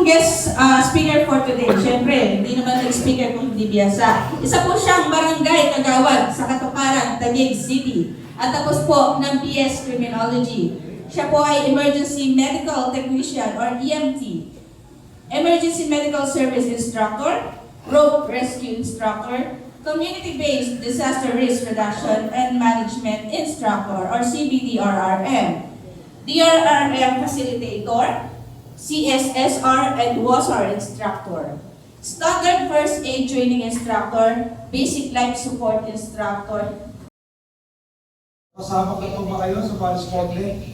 pong guest speaker for today. Siyempre, hindi naman nag-speaker kung hindi biyasa. Isa po siyang barangay kagawad sa Katuparan, Taguig City. At tapos po ng BS Criminology. Siya po ay Emergency Medical Technician or EMT. Emergency Medical Service Instructor, Road Rescue Instructor, Community-Based Disaster Risk Reduction and Management Instructor or CBDRRM, DRRM Facilitator, CSSR and WASR Instructor, Standard First Aid Training Instructor, Basic Life Support Instructor. Kasama ko ba kayo sa Paris Potle?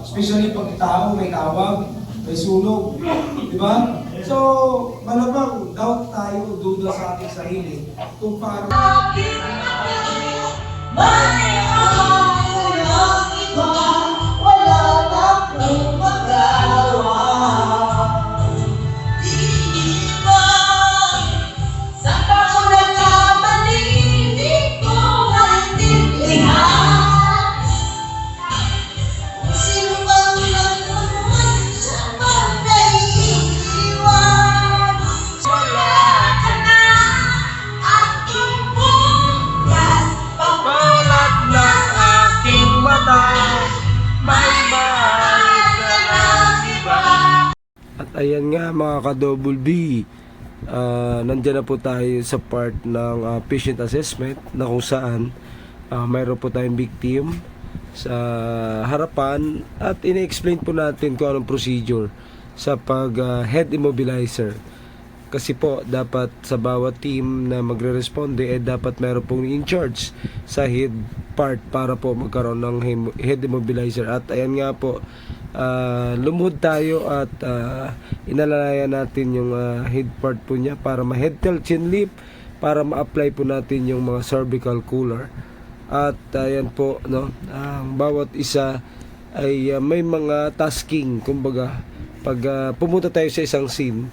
Especially pag tao, may tawag, may sunog. Di ba? So, malamang doubt tayo, duda sa ating sarili kung paano. Ayan nga mga ka-double B, nandyan na po tayo sa part ng patient assessment na kung saan mayroon po tayong victim sa harapan at ina-explain po natin kung anong procedure sa pag head immobilizer. Kasi po dapat sa bawat team na magre-responde dapat mayroon pong in charge sa head part para po magkaroon ng head immobilizer. At ayan nga po, lumuhod tayo at inalalayan natin yung head part po niya para ma-head tilt chin lift para ma-apply po natin yung mga cervical collar. At ayan po, no, ang bawat isa ay may mga tasking, kumbaga pag pumunta tayo sa isang scene.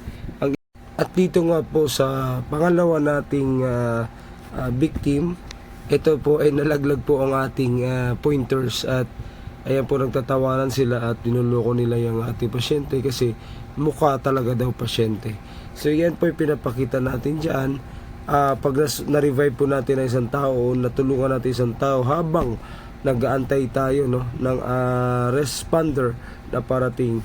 At dito nga po sa pangalawa nating victim, ito po ay nalaglag po ang ating pointers at ayan po nagtatawanan sila at dinuloko nila yung ating pasyente kasi mukha talaga daw pasyente. So yan po yung pinapakita natin dyan. Pag na-revive po natin ang isang tao, natulungan natin isang tao habang nag-aantay tayo, no, ng responder na parating.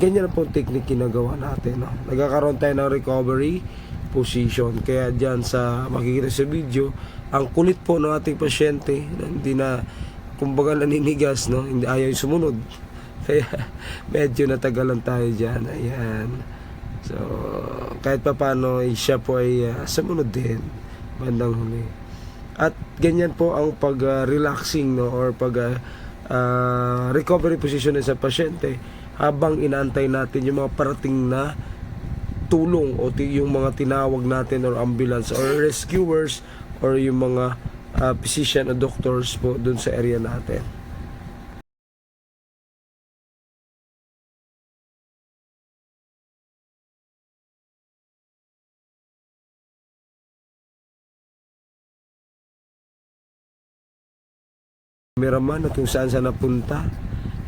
Ganyan po technique ginagawa natin, no? Nagkakaroon tayo ng recovery position. Kaya dyan sa makikita sa video, ang kulit po ng ating pasyente, hindi na kumbaga naninigas, no? Hindi ayaw sumunod. Kaya medyo natagalan tayo dyan. Ayan. So kahit pa paano siya po ay sumunod din bandang huli. At ganyan po ang pag-relaxing, no, or pag recovery position sa pasyente habang inaantay natin yung mga parating na tulong o yung mga tinawag natin or ambulance or rescuers or yung mga physician o doctors po dun sa area natin. Cameraman at kung saan napunta.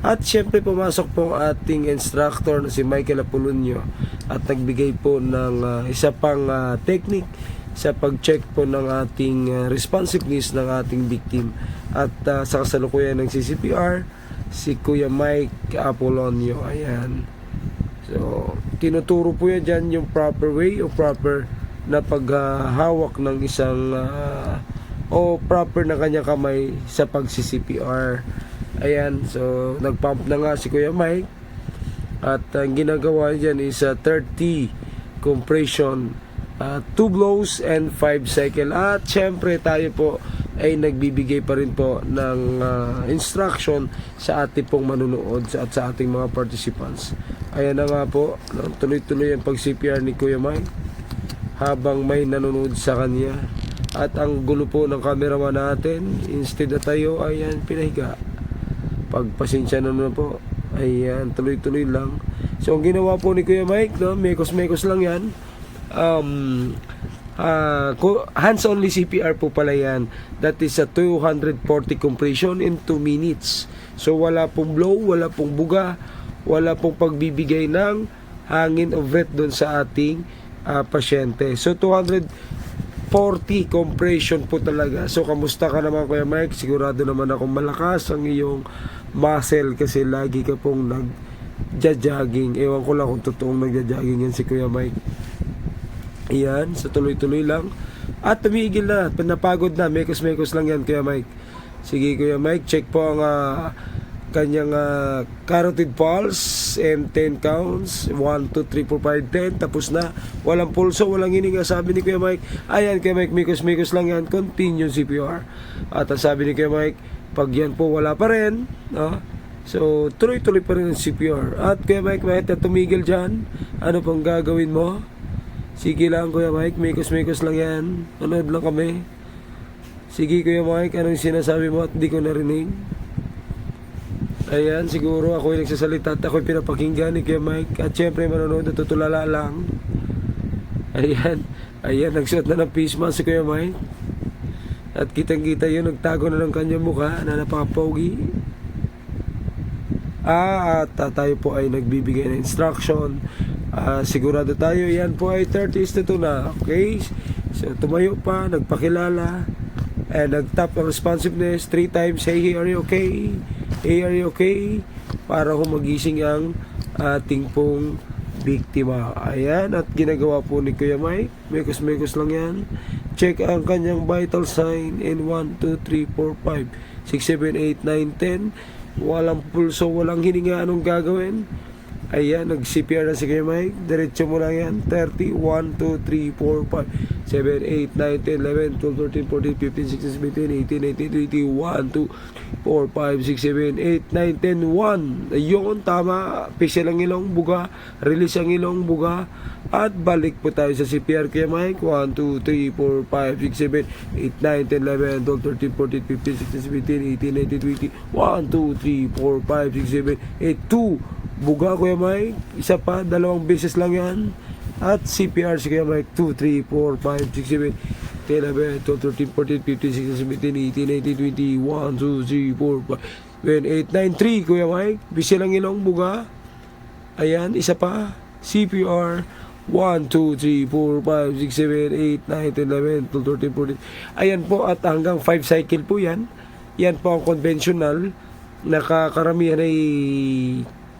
At syempre pumasok po ang ating instructor na si Michael Apolonio at nagbigay po ng isa pang technique sa pag-check po ng ating responsiveness ng ating victim. At sa kasalukuyan ng CCPR, si Kuya Mike Apolonio. Ayan. So, tinuturo po yan dyan yung proper way o proper na paghahawak ng isang o proper na kanya kamay sa pag-CCPR. Ayan, so nagpump na nga si Kuya Mike at ang ginagawa dyan is 30 compression, 2 blows and 5 cycle. At syempre tayo po ay nagbibigay pa rin po ng instruction sa ating pong manunood at sa ating mga participants. Ayan na nga po, tuloy-tuloy ang pag-CPR ni Kuya Mike habang may nanonood sa kanya. At ang gulo po ng cameraman natin, instead na tayo, ayan, pinahiga. Pagpasensya na po, ayan, tuloy-tuloy lang. So ang ginawa po ni Kuya Mike, no, mekos-mekos lang yan. Hands-only CPR po pala yan. That is a 240 compression in 2 minutes. So wala pong blow, wala pong buga, wala pong pagbibigay ng hangin o breath doon sa ating pasyente. So 240 compression po talaga. So kamusta ka naman Kuya Mike? Sigurado naman ako malakas ang iyong muscle kasi lagi ka pong nag-jogging. Ewan ko lang kung totoong nag-jogging yan si Kuya Mike. Ayan, so tuloy-tuloy lang. At tumigil na, napagod na, mekos-mekos lang yan Kuya Mike. Sige Kuya Mike, check po ang kanyang carotid pulse and 10 counts, 1, 2, 3, 4, 5, 10, tapos na, walang pulso, walang hininga. Sabi ni Kuya Mike, ayan Kuya Mike, mikos-mikos lang yan, continue CPR. At ang sabi ni Kuya Mike, pag yan po wala pa rin, so tuloy-tuloy pa rin ang CPR. At Kuya Mike, kahit tumigil dyan, ano pang gagawin mo? Sige lang Kuya Mike, mikos-mikos lang yan, manood lang kami. Sige Kuya Mike, anong sinasabi mo at di ko narinig? Ayan, siguro ako yung nagsasalita at ako yung pinapakinggan ni Kuya Mike. At syempre manonood at tutulala lang. Ayan, nagsuot na ng face mask si Kuya Mike. At kitang-kita yun, nagtago na ng kanyang mukha na napaka-pogi. At tayo po ay nagbibigay ng instruction. Sigurado tayo, yan po ay 30:2 na. Okay? So tumayo pa, nagpakilala, and nag-tap ng responsiveness 3 times. Hey, are you okay? Hey, are you okay? Para humagising ang ating pong biktima. Ayan, at ginagawa po ni Kuya Mike. Mekos-mekos lang yan. Check ang kanyang vital sign in 1, 2, 3, 4, 5, 6, 7, 8, 9, 10. Walang pulso, walang hininga. Anong gagawin? Ayan, nag-CPR na si Kuya Mike. Diretso mo lang yan. 30, 1, 2, 3, 4, 5, 7, 8, 9, 10, 11, 12, 13, 14, 15, 16, 17, 18, 19, 20, 1, 2, 4, 5, 6, 7, 8, 9, 10, 1. Ayun, tama. Pisel ang ilong, buga. Release ang ilong, buga. At balik po tayo sa CPR Kuya Mike. 1, 2, 3, 4, 5, 6, 7, 8, 9, 10, 11, 12, 13, 14, 15, 16, 17, 18, 19, 20. 1, 2, 3, 4, 5, 6, 7, 8, 2. Buga Kuya Mike. Isa pa, 2 beses lang yan. At CPR si Kuya Mike. 2, 3, 4, 5, 6, 7, 10, 11, 12, 13, 14, 15, 16, 17, 18, 19, 20. 1, 2, 3, 4, 5, 7, 8, 9, 3 Kuya Mike. Bisi lang ilong, buga. Ayan, isa pa. CPR. 1, 2, 3, 4, 5, 6, 7, 8, 9, 10, 11, 12, 13, 14. Ayan po, at hanggang 5 cycle po yan. Yan po ang conventional na karamihan ay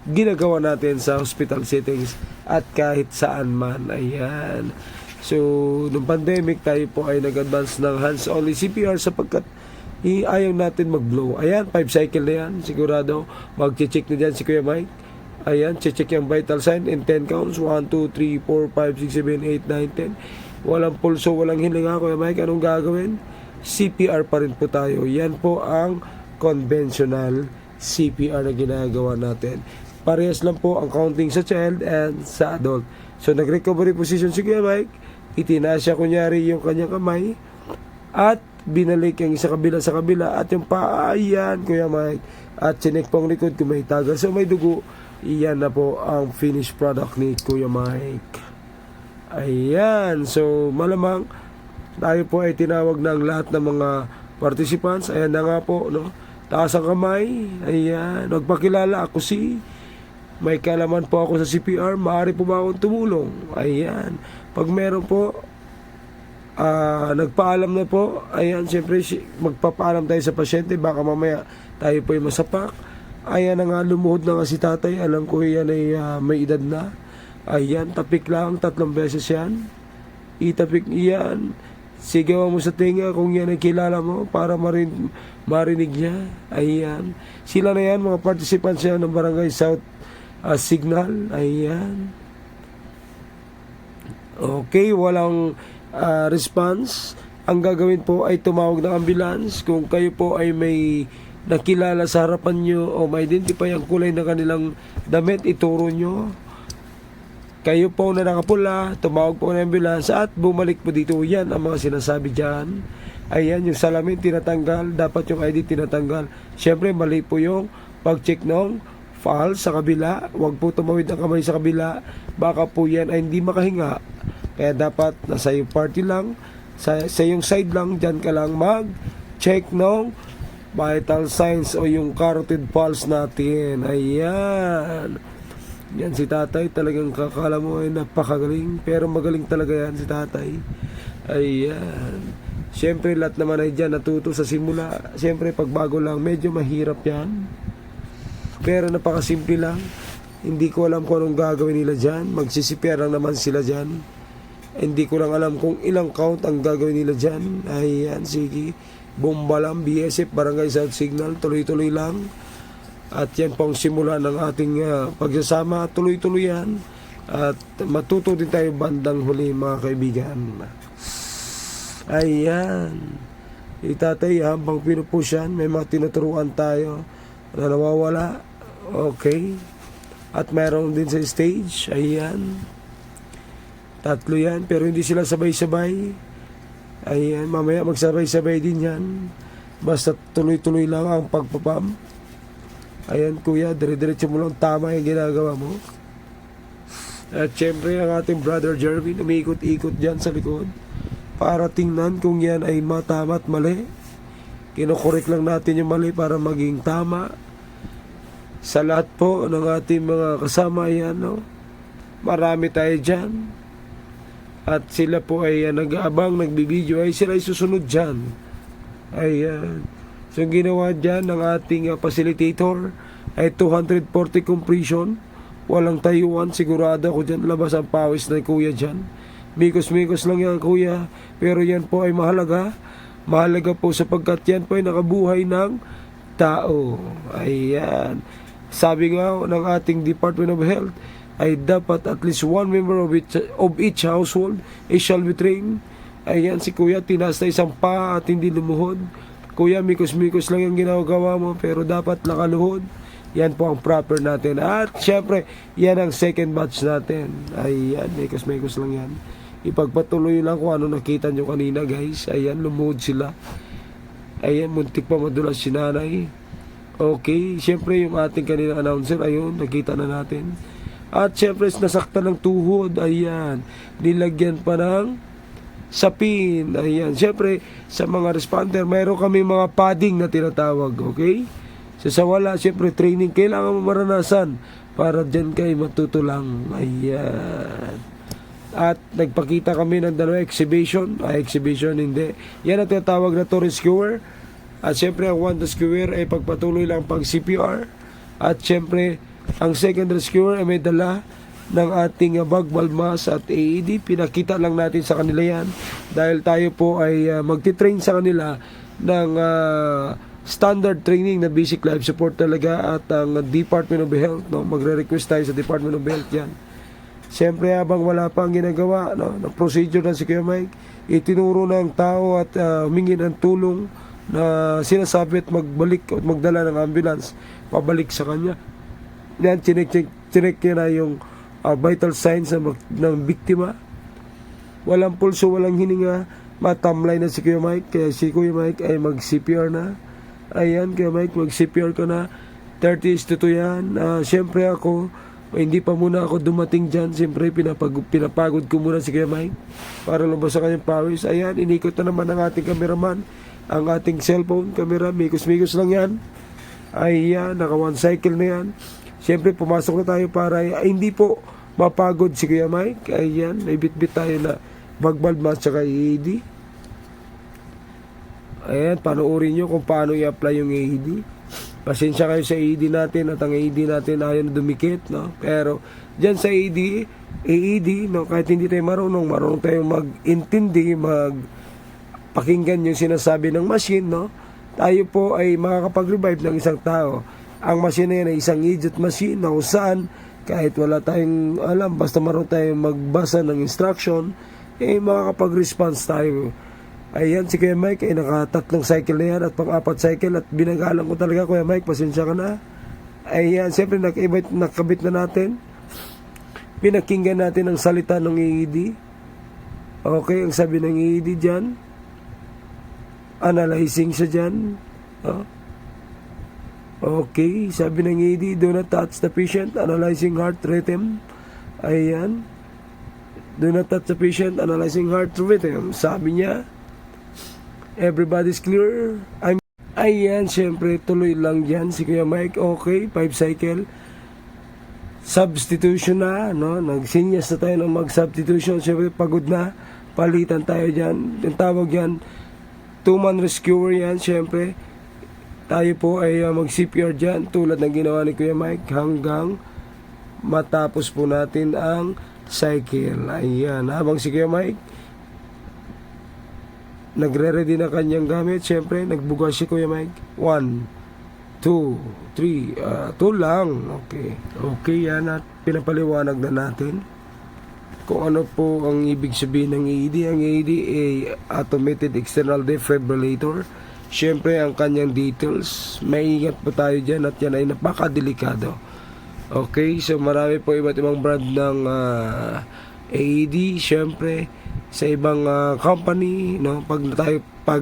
ginagawa natin sa hospital settings at kahit saan man. Ayan. So, nung pandemic tayo po ay nag-advance ng hands-only CPR sapagkat ayaw natin mag-blow. Ayan, 5 cycle na yan. Sigurado, mag-check na dyan si Kuya Mike. Ayan, check yung vital sign in 10 counts. 1, 2, 3, 4, 5, 6, 7, 8, 9, 10. Walang pulso, walang hininga. Kuya Mike, anong gagawin? CPR pa rin po tayo. Yan po ang conventional CPR na ginagawa natin. Parehas lang po ang counting sa child and sa adult. So, nag-recovery position si Kuya Mike. Itinasya kunyari yung kanyang kamay at binalik yung isa kabila sa kabila at yung paa. Ayan, Kuya Mike. At chinek po ang likod kung may tagal. So, may dugo. Iyan na po ang finished product ni Kuya Mike. Ayan. So, malamang tayo po ay tinawag ng lahat ng mga participants. Ayan na nga po, no? Taas ang kamay. Ayan. Nagpakilala ako si... May kalaman po ako sa CPR. Maaari po ba akong tumulong? Ayan. Pag meron po, nagpaalam na po. Ayan, siyempre, magpapaalam tayo sa pasyente. Baka mamaya tayo po ay masapak. Ayan na nga, lumuhod na nga si tatay. Alam ko yan ay may edad na. Ayan, tapik lang, 3 beses yan. Itapik yan. Sigawan mo sa tinga kung yan ay kilala mo para marinig niya. Ayan. Sila na yan, mga participants yan ng Barangay South Signal. Ayan. Okay, walang response. Ang gagawin po ay tumawag ng ambulance. Kung kayo po ay may nakilala sa harapan nyo o ma-identify ang kulay ng kanilang damit, ituro nyo. Kayo po na nakapula, tumawag po ng ambulance at bumalik po dito. Yan ang mga sinasabi dyan. Ayan, yung salamin tinatanggal, dapat yung ID tinatanggal. Siyempre, mali po yung pag-check ng file sa kabila. Huwag po tumawid ang kamay sa kabila. Baka po yan ay hindi makahinga. Kaya dapat nasa yung party lang, sa yung side lang, dyan ka lang mag-check ng vital signs o yung carotid pulse natin. Ayan. Yan si tatay, talagang kakala mo ay napakagaling. Pero magaling talaga yan si tatay. Ayan. Siyempre lahat naman ay dyan natuto sa simula. Siyempre pag bago lang, medyo mahirap yan. Pero napakasimple lang. Hindi ko alam kung anong gagawin nila dyan. Magsisipir lang naman sila dyan. Hindi ko lang alam kung ilang count ang gagawin nila dyan. Ayan, sige. Bomba lang, BSF, Barangay South Signal. Tuloy-tuloy lang. At yan po ang simula ng ating pagsasama. Tuloy-tuloy yan. At matuto din tayo bandang huli, mga kaibigan. Ayan. Itatay, habang pinupush yan, may mga tinuturuan tayo na nawawala. Okay. At mayroon din sa stage. Ayan. Tatlo yan, pero hindi sila sabay-sabay. Ayan, mamaya magsabay-sabay din yan. Basta tuloy-tuloy lang ang pagpapam. Ayan kuya, dire-diretso mo lang, tama yung ginagawa mo. At syempre ang ating brother Jervin, umiikot-ikot dyan sa likod para tingnan kung yan ay matama at mali. Kinokorek lang natin yung mali para maging tama. Sa lahat po ng ating mga kasama yan, no? Marami tayo dyan. At sila po ay nag-aabang, nagbibideo, ay sila ay susunod dyan. Ayan. So yung ginawa dyan ng ating facilitator ay 240 completion. Walang tayuan, sigurado ako dyan. Labas ang pawis na kuya dyan. Mikos-mikos lang yan kuya. Pero yan po ay mahalaga. Mahalaga po sapagkat yan po ay nakabuhay ng tao. Ayan. Sabi nga ng ating Department of Health ay dapat at least one member of each household shall be trained. Ayan si kuya, tinas na isang pa at hindi lumuhod. Kuya, mikos-mikos lang yung ginagawa mo pero dapat nakaluhod. Yan po ang proper natin. At syempre, yan ang second batch natin. Ayan, mikos-mikos lang yan. Ipagpatuloy lang kung ano nakita nyo kanina guys. Ayan, lumuhod sila. Ayan, muntik pa madulas si nanay. Okay, syempre yung ating kaninang announcer, ayun, nakita na natin. At syempre, nasaktan ng tuhod. Ayan, nilagyan pa ng sapin. Ayan, syempre sa mga responder, mayroon kami mga padding na tinatawag, okay? So sa wala, syempre training kailangan mo maranasan para dyan kayo matutulang. Ayan. At nagpakita kami ng dalawa exhibition. Exhibition hindi. Yan ang tinatawag na to rescuer. At syempre ang one rescuer ay pagpatuloy lang pag CPR. At syempre ang second rescuer ay may dala ng ating bagbal mask at AED. Pinakita lang natin sa kanila yan dahil tayo po ay magti-train sa kanila ng standard training na basic life support talaga. At ang Department of Health, no, magre-request tayo sa Department of Health yan. Siyempre habang wala pa ang ginagawa, no, ng procedure ng si Kuya Mike, itinuro ng tao at humingi ng tulong na sinasabi at magbalik at magdala ng ambulance pabalik sa kanya. Yan, chinek niya na yung vital signs ng biktima. Walang pulso, walang hininga, matamlay na si Kuya Mike. Kaya si Kuya Mike ay mag-CPR na. Ayan, Kuya Mike, mag-CPR ka na. 30:2 yan. Siyempre ako, hindi pa muna ako dumating dyan. Siyempre, pinapagod ko muna si Kuya Mike para lumabas sa kanyang pawis. Ayan, inikot na naman ang ating cameraman. Ang ating cellphone camera, mikos-mikos lang yan. Ayan, naka one cycle na yan. Siyempre, pumasok na tayo para hindi po mapagod si Kuya Mike. Ayan, may bit-bit tayo na bagbal mask tsaka AED. Ayan, panoorin nyo kung paano i-apply yung AED. Pasensya kayo sa AED natin at ang AED natin ayaw na dumikit, no? Pero dyan sa AED, no, kahit hindi tayo marunong tayong mag-intindi, pakinggan yung sinasabi ng machine, no? Tayo po ay makakapag-revive ng isang tao. Ang machine na yan ay isang idiot machine na kung saan kahit wala tayong alam, basta marunong tayong magbasa ng instruction, makakapag-response tayo. Ayan, si Kuya Mike ay naka-3 cycle na yan at pang-4 cycle at binagalang ko talaga, Kuya Mike, pasensya ka na. Ayan, siyempre nakabit na natin. Pinakinggan natin ang salita ng AED. Okay, ang sabi ng AED dyan, analyzing siya dyan. Okay, sabi ng AED, do not touch the patient, analyzing heart rhythm. Ayan, do not touch the patient, analyzing heart rhythm. Sabi niya, everybody's clear. Ayan, syempre tuloy lang dyan si Kuya Mike. Okay, 5 cycle. substitution na, no? Nagsinyas na tayo ng mag-substitution. Siyempre, pagod na. Palitan tayo dyan. Yung tawag yan, 2-man rescuer yan, siyempre. Tayo po ay mag-CPR dyan, tulad ng ginawa ni Kuya Mike, hanggang matapos po natin ang cycle. Ayan, habang si Kuya Mike nagre-ready na kanyang gamit, siyempre, nagbugas si Kuya Mike. 1, 2, 3, 2 lang. Okay, yan, at pinapaliwanag na natin kung ano po ang ibig sabihin ng AED. Ang AED ay Automated External Defibrillator. Siyempre, ang kanyang details, maingat po tayo dyan at yan ay napakadelikado. Okay, so marami po iba't ibang brand ng AED. Siyempre, sa ibang company, no, pag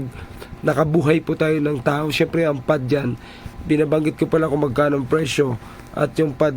nakabuhay po tayo ng tao, siyempre ang pad dyan, binabanggit ko pala kung magkano ang presyo at yung pad